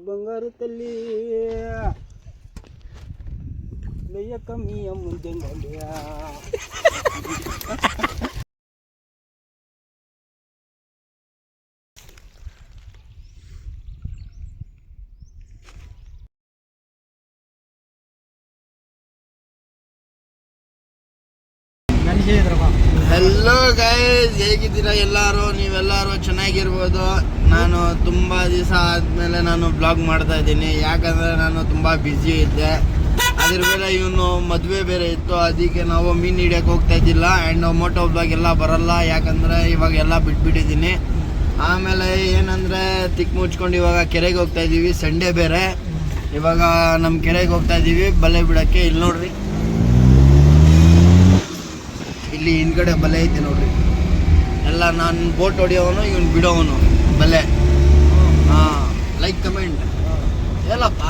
ಬಂಗಾರು ತಲ್ಲಿ ಲಯ್ಯ ಕಮ್ಮಿಯ ಮುಂಜಂಗಲಿಯ hello guys, ಹೇಗಿದ್ದೀರಾ ಎಲ್ಲರೂ? ನೀವೆಲ್ಲರೂ ಚೆನ್ನಾಗಿರ್ಬೋದು. ನಾನು ತುಂಬ ದಿವಸ ಆದಮೇಲೆ ನಾನು ಬ್ಲಾಗ್ ಮಾಡ್ತಾ ಇದ್ದೀನಿ. ಯಾಕಂದರೆ ನಾನು ತುಂಬ ಬ್ಯುಸಿ ಇದ್ದೆ. ಅದ್ರ ಮೇಲೆ ಇವನು ಮದುವೆ ಬೇರೆ ಇತ್ತು, ಅದಕ್ಕೆ ನಾವು ಮೀನು ಹಿಡಿಯೋಕೆ ಹೋಗ್ತಾ ಇದ್ದಿಲ್ಲ. ಆ್ಯಂಡ್ ಮೋಟೋ ಬ್ಲಾಗ್ ಎಲ್ಲ ಬರಲ್ಲ, ಯಾಕಂದರೆ ಇವಾಗ ಎಲ್ಲ ಬಿಟ್ಬಿಟ್ಟಿದ್ದೀನಿ. ಆಮೇಲೆ ಏನಂದರೆ ತಿಕ್ ಮುಚ್ಕೊಂಡು ಇವಾಗ ಕೆರೆಗೆ ಹೋಗ್ತಾ ಇದ್ದೀವಿ. ಸಂಡೇ ಬೇರೆ. ಇವಾಗ ನಮ್ಮ ಕೆರೆಗೆ ಹೋಗ್ತಾ ಇದ್ದೀವಿ ಬಲೆ ಬಿಡೋಕ್ಕೆ. ಇಲ್ಲಿ ನೋಡ್ರಿ, ಇಲ್ಲಿ ಹಿಂದ್ಗಡೆ ಬಲೆ ಐತೆ ನೋಡ್ರಿ. ಎಲ್ಲ ನಾನು ಬೋಟ್ ಹೊಡಿಯೋವನು, ಇವನು ಬಿಡೋವನು ಬಲೆ. ಹಾಂ, ಲೈಕ್ ಕಮೆಂಟ್ ಹೇಳಪ್ಪ.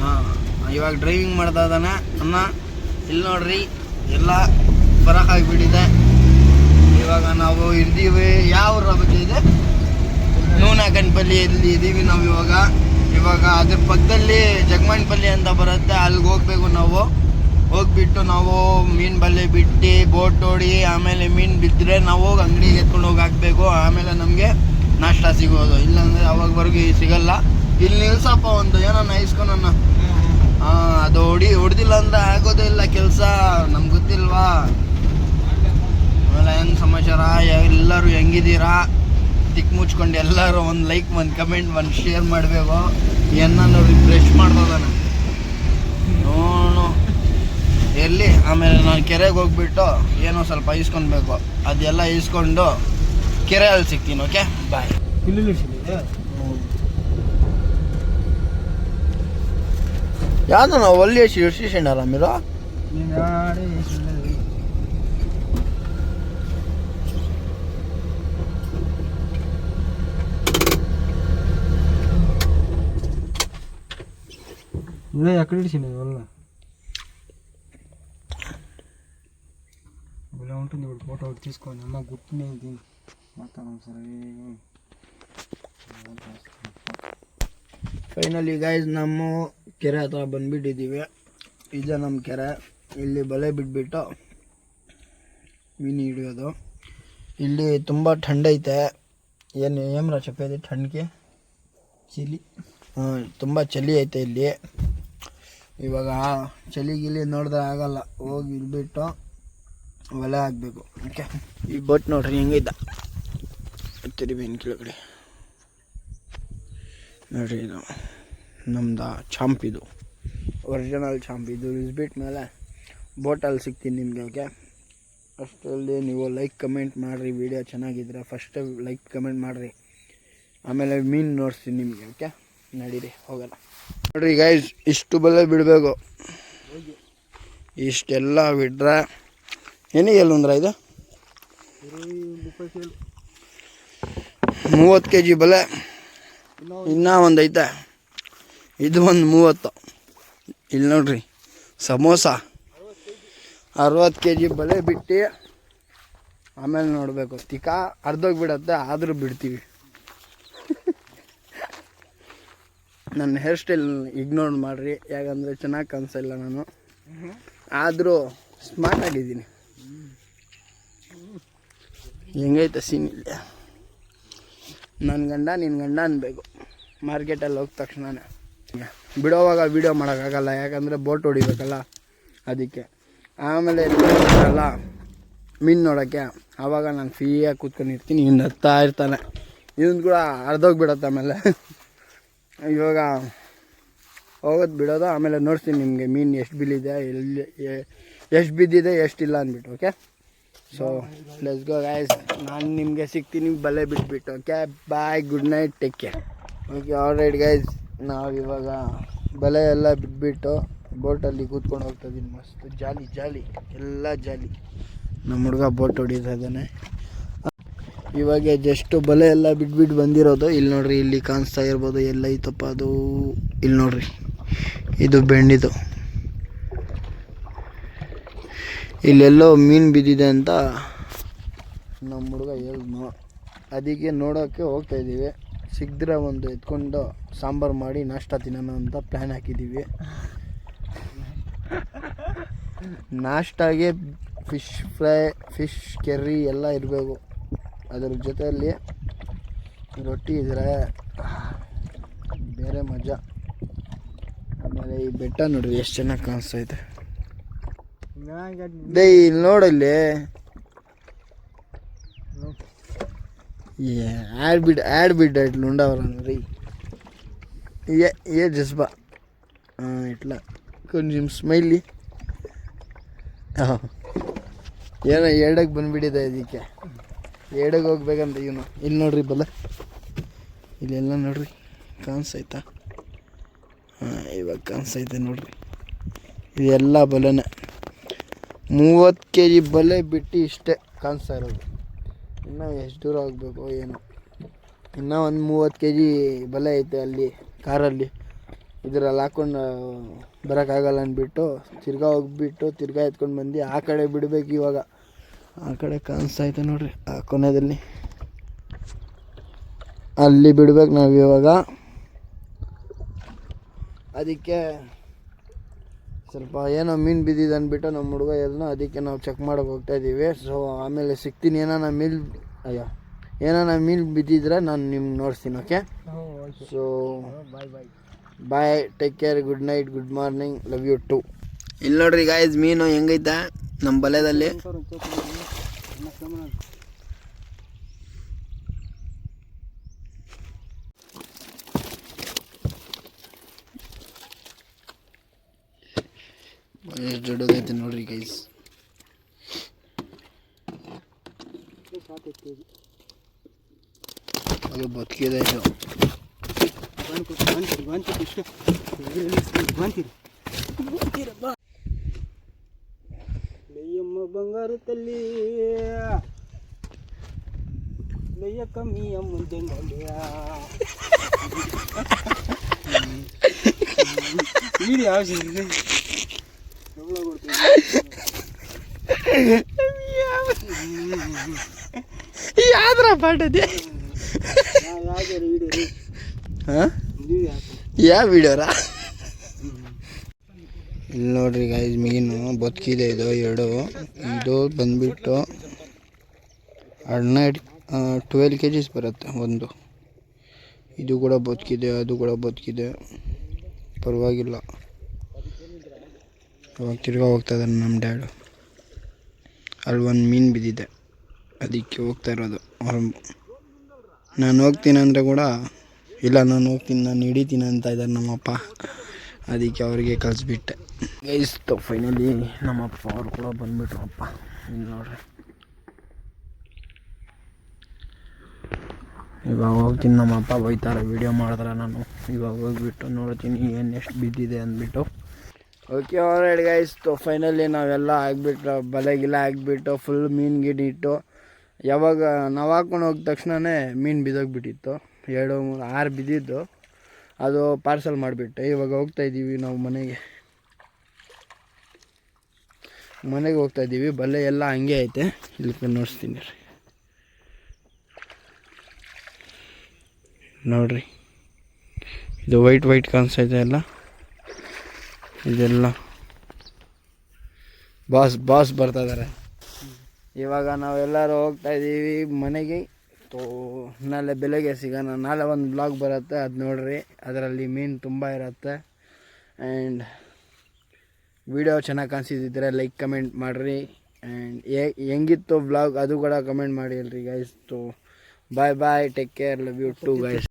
ಹಾಂ, ಇವಾಗ ಡ್ರೈವಿಂಗ್ ಮಾಡ್ತಾ ಇದ್ದಾನೆ ಅನ್ನ. ಇಲ್ಲಿ ನೋಡ್ರಿ, ಎಲ್ಲ ಬರಕಾಗಿಬಿಟ್ಟಿದೆ. ಇವಾಗ ನಾವು ಇರ್ತೀವಿ ಯಾವ ಬಗ್ಗೆ ಇದೆ, ನೂನಾಕನಪಲ್ಲಿ ಇಲ್ಲಿ ಇದ್ದೀವಿ ನಾವು ಇವಾಗ ಅದ್ರ ಪಕ್ಕದಲ್ಲಿ ಜಗಮಣಪಲ್ಲಿ ಅಂತ ಬರುತ್ತೆ. ಅಲ್ಲಿಗೆ ಹೋಗ್ಬೇಕು ನಾವು. ಹೋಗ್ಬಿಟ್ಟು ನಾವು ಮೀನು ಬಲೆ ಬಿಟ್ಟು ಬೋಟ್ ಹೊಡಿ, ಆಮೇಲೆ ಮೀನು ಬಿದ್ದರೆ ನಾವು ಹೋಗಿ ಅಂಗಡಿಗೆ ಎತ್ಕೊಂಡು ಹೋಗಿ ಹಾಕಬೇಕು. ಆಮೇಲೆ ನಮಗೆ ನಾಷ್ಟ ಸಿಗೋದು. ಇಲ್ಲಾಂದರೆ ಅವಾಗವರೆಗೂ ಸಿಗಲ್ಲ. ಇಲ್ಲಿ ನಿಲ್ಸಪ್ಪ, ಒಂದು ಏನೋ ಇಸ್ಕೊಳೋಣ. ಹಾಂ, ಅದು ಹೊಡೆದಿಲ್ಲ ಅಂದರೆ ಆಗೋದೇ ಇಲ್ಲ ಕೆಲಸ. ನಮ್ಗೆ ಗೊತ್ತಿಲ್ವಾ? ಆಮೇಲೆ ಏನು ಸಮಾಚಾರ? ಎಲ್ಲರೂ ಹೆಂಗಿದ್ದೀರಾ? ತಿಕ್ ಮುಚ್ಕೊಂಡು ಎಲ್ಲರೂ ಒಂದು ಲೈಕ್, ಒಂದು ಕಮೆಂಟ್, ಒಂದು ಶೇರ್ ಮಾಡಬೇಕು. ಏನನ್ನು ರಿಫ್ರೆಶ್ ಮಾಡ್ಬೋದಾನೆ ನೋನು ಎಲ್ಲಿ. ಆಮೇಲೆ ನಾನು ಕೆರೆಗೆ ಹೋಗ್ಬಿಟ್ಟು ಏನೋ ಸ್ವಲ್ಪ ಇಸ್ಕೊಳ್ಬೇಕು. ಅದೆಲ್ಲ ಇಸ್ಕೊಂಡು ಕೆರೆಯಲ್ಲಿ ಸಿಗ್ತೀನಿ. ಓಕೆ, ಬಾಯ್. ಯಾವ್ದು ನಾವು ಒಳ್ಳೆಯ ಸ್ಟೇಷನರ ಮೀರು ఎక్కడ వల్ల ఇలా ఉంటుంది. ఇప్పుడు ఫోటో ఒకటి తీసుకొని అమ్మ గుర్తునేది మాట్లాడడం సరే. ಫೈನಲಿ ಗೈಸ್, ನಮ್ಮ ಕೆರೆ ಹತ್ರ ಬಂದುಬಿಟ್ಟಿದ್ದೀವಿ. ಇದೆ ನಮ್ಮ ಕೆರೆ. ಇಲ್ಲಿ ಬಲೆ ಬಿಟ್ಬಿಟ್ಟು ಮೀನು ಹಿಡಿಯೋದು. ಇಲ್ಲಿ ತುಂಬ ಥಂಡೈತೆ. ಏಮ್ರ ಚಪ್ಪೈತೆ ಥಂಡ್ಗೆ ಚಳಿ. ಹಾಂ, ತುಂಬ ಚಳಿ ಐತೆ ಇಲ್ಲಿ. ಇವಾಗ ಚಳಿ ಗಿಲಿ ನೋಡಿದ್ರೆ ಆಗಲ್ಲ. ಹೋಗಿ ಇಲ್ಬಿಟ್ಟು ಒಲೆ ಹಾಕಬೇಕು. ಓಕೆ, ಈ ಬೋಟ್ ನೋಡ್ರಿ ಹೆಂಗೈತ. ತಿರುಗಿ ಕೆಳಗಡೆ ನೋಡ್ರಿ, ಇದು ನಮ್ದು ಚಾಂಪ್. ಇದು ಒರಿಜಿನಲ್ ಚಾಂಪ್. ಇದು ಇಸ್ಬಿಟ್ಟು ಮೇಲೆ ಬೋಟಲ್ಲಿ ಸಿಗ್ತೀನಿ ನಿಮಗೆ. ಓಕೆ, ಅಷ್ಟರಲ್ಲಿ ನೀವು ಲೈಕ್ ಕಮೆಂಟ್ ಮಾಡಿರಿ. ವಿಡಿಯೋ ಚೆನ್ನಾಗಿದ್ರೆ ಫಸ್ಟ್ ಲೈಕ್ ಕಮೆಂಟ್ ಮಾಡಿರಿ. ಆಮೇಲೆ ಮೀನು ನೋಡ್ತೀನಿ ನಿಮಗೆ. ಓಕೆ, ನಡೀರಿ ಹೋಗೋಣ. ನೋಡ್ರಿ ಗೈಸ್, ಇಷ್ಟು ಬಲೆ ಬಿಡಬೇಕು. ಇಷ್ಟೆಲ್ಲ ಬಿಡ್ರೆ ಏನಿಗೆಲ್ಲ ಅಂದ್ರೆ ಇದು 30 kg ಬಲೆ. ಇನ್ನೂ ಒಂದು ಐತೆ, ಇದು ಒಂದು 30. ಇಲ್ಲಿ ನೋಡ್ರಿ, ಸಮೋಸ 60 kg ಬಲೆ ಬಿಟ್ಟು ಆಮೇಲೆ ನೋಡಬೇಕು. ತಿಕ್ಕ ಅರ್ಧೋಗ್ಬಿಡತ್ತೆ, ಆದರೂ ಬಿಡ್ತೀವಿ. ನನ್ನ ಹೇರ್ ಸ್ಟೈಲ್ ಇಗ್ನೋರ್ ಮಾಡಿರಿ, ಯಾಕಂದರೆ ಚೆನ್ನಾಗಿ ಕಾಣಿಸಲ್ಲ ನಾನು. ಆದರೂ ಸ್ಮಾರ್ಟ್ ಆಗಿದ್ದೀನಿ. ಹೆಂಗೈತೆ ಸೀನ್ ಇಲ್ಲ. ನನ್ನ ಗಂಡ ನಿನ್ನ ಗಂಡ ಅನ್ಬೇಕು ಮಾರ್ಕೆಟಲ್ಲಿ ಹೋದ ತಕ್ಷಣನೇ. ಬಿಡೋವಾಗ ವೀಡಿಯೋ ಮಾಡೋಕ್ಕಾಗಲ್ಲ, ಯಾಕಂದರೆ ಬೋಟ್ ಹೊಡಿಬೇಕಲ್ಲ ಅದಕ್ಕೆ. ಆಮೇಲೆ ಎಲ್ಲ ಮೀನು ನೋಡೋಕ್ಕೆ ಆವಾಗ ನಾನು ಫ್ರೀಯಾಗಿ ಕೂತ್ಕೊಂಡಿರ್ತೀನಿ. ಇನ್ನು ಹತ್ತಾ ಇರ್ತಾನೆ. ಇವನು ಕೂಡ ಅರ್ಧೋಗ್ಬಿಡತ್ತೆ. ಆಮೇಲೆ ಇವಾಗ ಹೋಗೋದು ಬಿಡೋದು. ಆಮೇಲೆ ನೋಡ್ತೀನಿ ನಿಮಗೆ ಮೀನು ಎಷ್ಟು ಬಿದ್ದಿದೆ, ಎಷ್ಟು ಬಿದ್ದಿದೆ, ಎಷ್ಟಿಲ್ಲ ಅಂದ್ಬಿಟ್ಟು. Okay, so let's go guys. ನಾನು ನಿಮಗೆ ಸಿಗ್ತೀನಿ ಬಲೆ ಬಿಟ್ಬಿಟ್ಟು. Okay, bye, good night, take care. Okay, alright guys, ನಾವು ಇವಾಗ ಬಲೆ ಎಲ್ಲ ಬಿಟ್ಬಿಟ್ಟು ಬೋಟಲ್ಲಿ ಕೂತ್ಕೊಂಡು ಹೋಗ್ತಾಯಿದ್ದೀನಿ. ಮಸ್ತ್ ಜಾಲಿ ಜಾಲಿ, ಎಲ್ಲ ಜಾಲಿ. ನಮ್ಮ ಹುಡುಗ ಬೋಟ್ ಹೊಡಿತಾ ಇದ್ದಾನೆ. ಇವಾಗ ಜಸ್ಟ್ ಬಲೆ ಎಲ್ಲ ಬಿಟ್ಬಿಟ್ಟು ಬಂದಿರೋದು. ಇಲ್ಲಿ ನೋಡ್ರಿ, ಇಲ್ಲಿ ಕಾಣಿಸ್ತಾ ಇರ್ಬೋದು. ಎಲ್ಲ ಐತಪ್ಪ ಅದು. ಇಲ್ಲಿ ನೋಡ್ರಿ, ಇದು ಬೆಂಡಿದು. ಇಲ್ಲೆಲ್ಲೋ ಮೀನು ಬಿದ್ದಿದೆ ಅಂತ ನಮ್ಮ ಹುಡುಗ ಹೇಳಿದ್ನು. ಅದಕ್ಕೆ ನೋಡೋಕ್ಕೆ ಹೋಗ್ತಾಯಿದ್ದೀವಿ. ಸಿಗದ್ರೆ ಒಂದು ಎತ್ಕೊಂಡು ಸಾಂಬಾರು ಮಾಡಿ ನಾಷ್ಟ ತಿನ್ನೋಣ ಅಂತ ಪ್ಲ್ಯಾನ್ ಹಾಕಿದ್ದೀವಿ. ನಾಷ್ಟಾಗೆ ಫಿಶ್ ಫ್ರೈ, ಫಿಶ್ ಕೆರ್ರಿ ಎಲ್ಲ ಇರಬೇಕು. ಅದರ ಜೊತೆಯಲ್ಲಿ ರೊಟ್ಟಿ ಇದ್ರೆ ಬೇರೆ ಮಜಾ. ಆಮೇಲೆ ಈ ಬೆಟ್ಟ ನೋಡ್ರಿ ಎಷ್ಟು ಚೆನ್ನಾಗಿ ಕಾಣಿಸ್ತೈತೆ. ಇಲ್ಲಿ ನೋಡಲ್ಲಿ యాడ్ బిడ్ ఇట్లా ఉండవాలి ఏ జస్బా ఇట్లా కొంచెం ಸ್ಮೈಲಿ ಏನೋ ಎರಡಕ್ಕೆ ಬಂದುಬಿಟ್ಟಿದೆ. ಇದಕ್ಕೆ ಎರಡಕ್ಕೆ ಹೋಗ್ಬೇಕಂತ ಇವನು. ಇಲ್ಲಿ ನೋಡ್ರಿ ಬಲ, ಇಲ್ಲೆಲ್ಲ ನೋಡ್ರಿ ಕಾಣಿಸ್ತೈತಾ? ಇವಾಗ ಕಾಣಿಸ್ತೈತೆ ನೋಡ್ರಿ. ಇದೆಲ್ಲ ಬಲೆನೇ 30 kg ಬಲೆ ಬಿಟ್ಟು ಇಷ್ಟೇ ಕಾಣಿಸ್ತಾ ಇರೋದು. ಇನ್ನೂ ಎಷ್ಟು ದೂರ ಹೋಗ್ಬೇಕು ಏನೋ. ಇನ್ನೂ ಒಂದು 30 kg ಬಲೆ ಐತೆ ಅಲ್ಲಿ ಕಾರಲ್ಲಿ. ಇದರಲ್ಲಿ ಹಾಕ್ಕೊಂಡು ಬರೋಕ್ಕಾಗಲ್ಲ ಅಂದ್ಬಿಟ್ಟು ತಿರ್ಗಾ ಹೋಗ್ಬಿಟ್ಟು ತಿರ್ಗಾ ಎತ್ಕೊಂಡು ಬಂದು ಆ ಕಡೆ ಬಿಡಬೇಕು. ಇವಾಗ ಆ ಕಡೆ ಕಾಣಿಸ್ತಾ ಐತೆ ನೋಡ್ರಿ, ಆ ಕೊನೆಯಲ್ಲಿ ಅಲ್ಲಿ ಬಿಡ್ಬೇಕು ನಾವು ಇವಾಗ. ಅದಕ್ಕೆ ಸ್ವಲ್ಪ ಏನೋ ಮೀನು ಬಿದ್ದಿದೆ ಅಂದ್ಬಿಟ್ಟು ನಮ್ಮ ಹುಡುಗ ಎಲ್ಲನೋ, ಅದಕ್ಕೆ ನಾವು ಚೆಕ್ ಮಾಡೋಕೆ ಹೋಗ್ತಾಯಿದ್ದೀವಿ. ಸೊ ಆಮೇಲೆ ಸಿಗ್ತೀನಿ. ಏನಾನ ಮೀನು ಬಿದ್ದಿದ್ರೆ ನಾನು ನಿಮ್ಗೆ ನೋಡ್ತೀನಿ. Okay, so bye, take care, good night, good morning, love you too. ಇಲ್ಲಿ ನೋಡ್ರಿ ಗಾಯ್ಸ್, ಮೀನು ಹೆಂಗೈತೆ ನಮ್ಮ ಬಲೆದಲ್ಲಿ. ಎಷ್ಟು ದೊಡ್ಡದೈತೆ ನೋಡ್ರಿ ಗೈಸ್. ಅದು ಬದುಕಿದೆ ಇದು. ಲಯ್ಯಮ್ಮ ಬಂಗಾರು ತಲ್ಲಿ ಲಯ್ಯ ಕಮ್ಮಿಯ ಮುಂದೆ ಯಾವ್ದ್ರ ಪಾಠದೆ ಯಾವ ವಿಡಿಯೋರ? ಇಲ್ಲಿ ನೋಡ್ರಿ ಗೈಸ್, ಮೀನು ಬದುಕಿದೆ ಇದು ಎರಡು. ಇದು ಬಂದ್ಬಿಟ್ಟು 12 kg ಬರುತ್ತೆ ಒಂದು. ಇದು ಕೂಡ ಬದುಕಿದೆ, ಅದು ಕೂಡ ಬದುಕಿದೆ, ಪರವಾಗಿಲ್ಲ. ಇವಾಗ ತಿರ್ಗಾ ಹೋಗ್ತಾ ಇದ್ದಾರೆ ನಮ್ಮ ಡ್ಯಾಡು. ಅಲ್ಲಿ ಒಂದು ಮೀನು ಬಿದ್ದಿದೆ, ಅದಕ್ಕೆ ಹೋಗ್ತಾ ಇರೋದು. ನಾನು ಹೋಗ್ತೀನಿ ಅಂದರೆ ಕೂಡ ಇಲ್ಲ, ನಾನು ಹೋಗ್ತೀನಿ, ನಾನು ಹಿಡಿತೀನಿ ಅಂತ ಇದ್ದಾರೆ ನಮ್ಮಪ್ಪ. ಅದಕ್ಕೆ ಅವ್ರಿಗೆ ಕಳಿಸ್ಬಿಟ್ಟೆ ಗೈಸ್. ಫೈನಲಿ ನಮ್ಮಪ್ಪ ಅವ್ರು ಕೂಡ ಬಂದುಬಿಟ್ರು. ಅಪ್ಪ ಇಲ್ಲಿ ನೋಡ್ರಿ, ಇವಾಗ ಹೋಗ್ತೀನಿ. ನಮ್ಮಪ್ಪ ಬೈತಾರೆ ವೀಡಿಯೋ ಮಾಡಿದ್ರೆ. ನಾನು ಇವಾಗ ಹೋಗ್ಬಿಟ್ಟು ನೋಡ್ತೀನಿ ಏನು ಎಷ್ಟು ಬಿದ್ದಿದೆ ಅಂದ್ಬಿಟ್ಟು. Okay, alright guys. ಫೈನಲಿ ನಾವೆಲ್ಲ ಆಗಿಬಿಟ್ಟು ಬಲೆಗಿಲ್ಲ ಆಗಿಬಿಟ್ಟು ಫುಲ್ ಮೀನು ಗಿಡಿಟ್ಟು. ಯಾವಾಗ ನಾವು ಹಾಕ್ಕೊಂಡು ಹೋಗಿದ ತಕ್ಷಣವೇ ಮೀನು ಬಿದ್ದೋಗ್ಬಿಟ್ಟಿತ್ತು. 2, 3, 6 ಬಿದ್ದಿದ್ದು. ಅದು ಪಾರ್ಸಲ್ ಮಾಡಿಬಿಟ್ಟೆ. ಇವಾಗ ಹೋಗ್ತಾಯಿದ್ದೀವಿ ನಾವು ಮನೆಗೆ ಹೋಗ್ತಾಯಿದ್ದೀವಿ. ಬಲೆ ಎಲ್ಲ ಹಂಗೆ ಐತೆ. ಇಲ್ಲಿ ನೋಡಿಸ್ತೀನಿ ರೀ, ನೋಡ್ರಿ. ಇದು ವೈಟ್ ಕಾಣಿಸ್ತೈತೆ ಎಲ್ಲ. ಇದೆಲ್ಲ ಬಾಸ್ ಬರ್ತಾ ಇದ್ದಾರೆ. ಇವಾಗ ನಾವೆಲ್ಲರೂ ಹೋಗ್ತಾಯಿದ್ದೀವಿ ಮನೆಗೆ. ನಾಳೆ ಬೆಳಗ್ಗೆ ಸಿಗೋಣ. ನಾಳೆ ಒಂದು ಬ್ಲಾಗ್ ಬರುತ್ತೆ, ಅದು ನೋಡ್ರಿ. ಅದರಲ್ಲಿ ಮೀನು ತುಂಬ ಇರುತ್ತೆ. ಆ್ಯಂಡ್ ವಿಡಿಯೋ ಚೆನ್ನಾಗಿ ಕಾಣಿಸಿದ್ರೆ ಲೈಕ್ ಕಮೆಂಟ್ ಮಾಡಿರಿ. ಆ್ಯಂಡ್ ಹೆಂಗಿತ್ತು ಬ್ಲಾಗ್ ಅದು ಕೂಡ ಕಮೆಂಟ್ ಮಾಡಿ ಅಲ್ರಿ guys. Bye, take care, love you too guys.